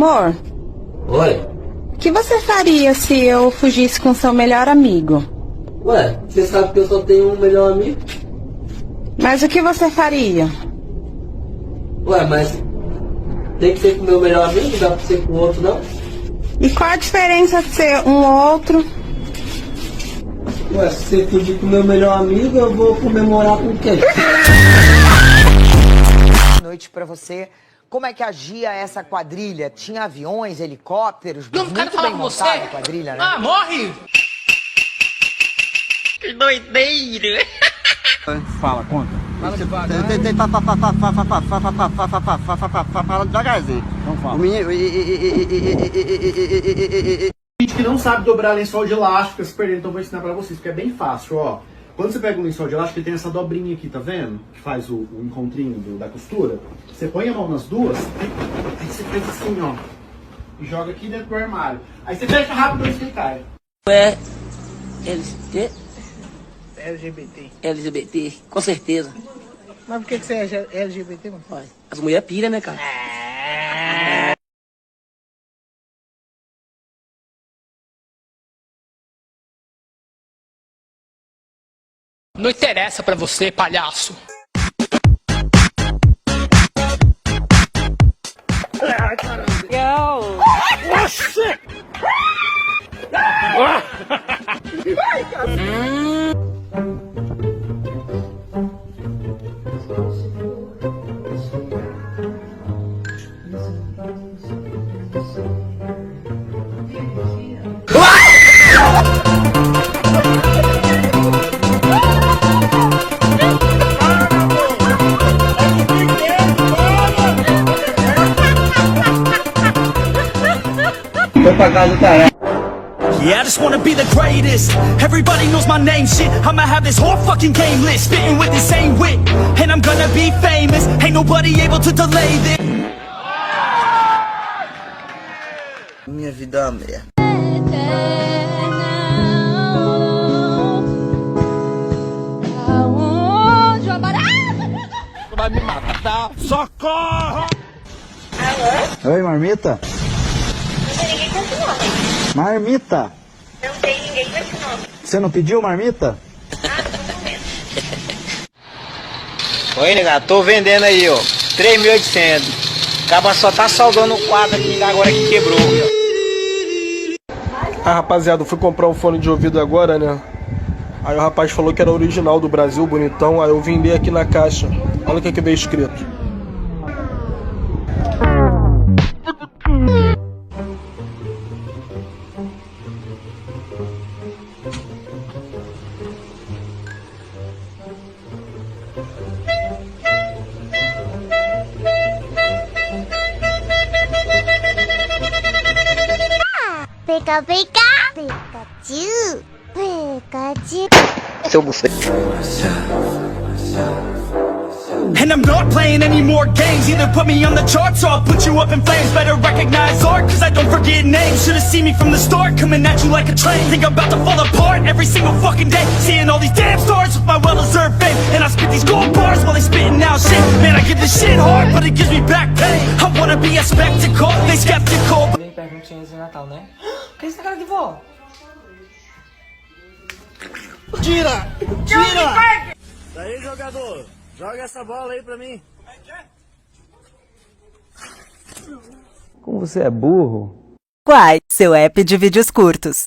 Amor, Oi? o que você faria se eu fugisse com seu melhor amigo? Ué, você sabe que eu só tenho um melhor amigo? Mas o que você faria? Ué, mas tem que ser com o meu melhor amigo, não dá pra ser com o outro não? E qual a diferença de ser um outro? Ué, se você fugir com o meu melhor amigo, eu vou comemorar com quem? Noite pra você. Como é que agia essa quadrilha? Tinha aviões, helicópteros? Não quero muito falar bem com você. montada a quadrilha, né? Ah, morre! Que doideira! Fala, conta. Fala devagar. Fala devagarzinho. Não fala. O menino... Gente que não sabe dobrar lençol de elástico, fica se perdendo, então eu vou ensinar pra vocês, porque é bem fácil, ó. Quando você pega um lençol de elástico, ele tem essa dobrinha aqui, tá vendo? Que faz o encontrinho da costura. Você põe a mão nas duas, aí você faz assim, ó. E joga aqui dentro do armário. Aí você fecha rápido antes que ele caia. É LGBT. LGBT, com certeza. Mas por que você é LGBT, mano? Olha, as mulheres piram, né, cara? Não interessa pra você, palhaço. Foi pra casa do caralho. Yeah, I just wanna be the greatest. Everybody knows my name, shit. I'ma have this whole fucking game list, spitting with the same wit, and I'm gonna be famous. Ain't nobody able to delay this. Minha vida é uma merda. Vai me matar. Socorro! Oi, Marmita? Não tem ninguém com esse nome. Marmita? Não tem ninguém com esse nome. Você não pediu Marmita? Oi, nega, tô vendendo aí, ó. 3.800. Acaba só tá salvando o quadro aqui agora que quebrou. Ah, rapaziada, eu fui comprar um fone de ouvido agora, né? Aí o rapaz falou que era original do Brasil, bonitão. Aí eu vim ler aqui na caixa. Olha o que veio escrito. Pica, pica, Pikachu, Pikachu. Seu bucete. And I'm not playing any more games. Either put me on the charts or I'll put you up in flames. Better recognize art, cause I don't forget names. Should've seen me from the start, coming at you like a train. Think I'm about to fall apart every single fucking day. Seeing all these damn stars with my well-deserved fame. And I spit these gold bars while they spitting out shit. Man, I get this shit hard, but it gives me back pain. I wanna be a spectacle, they skeptical. Bem perguntinhas de Natal, né? Que isso na cara de vó? Tira! Tira! Daí, jogador, joga essa bola aí pra mim. Como você é burro? Quai, seu app de vídeos curtos.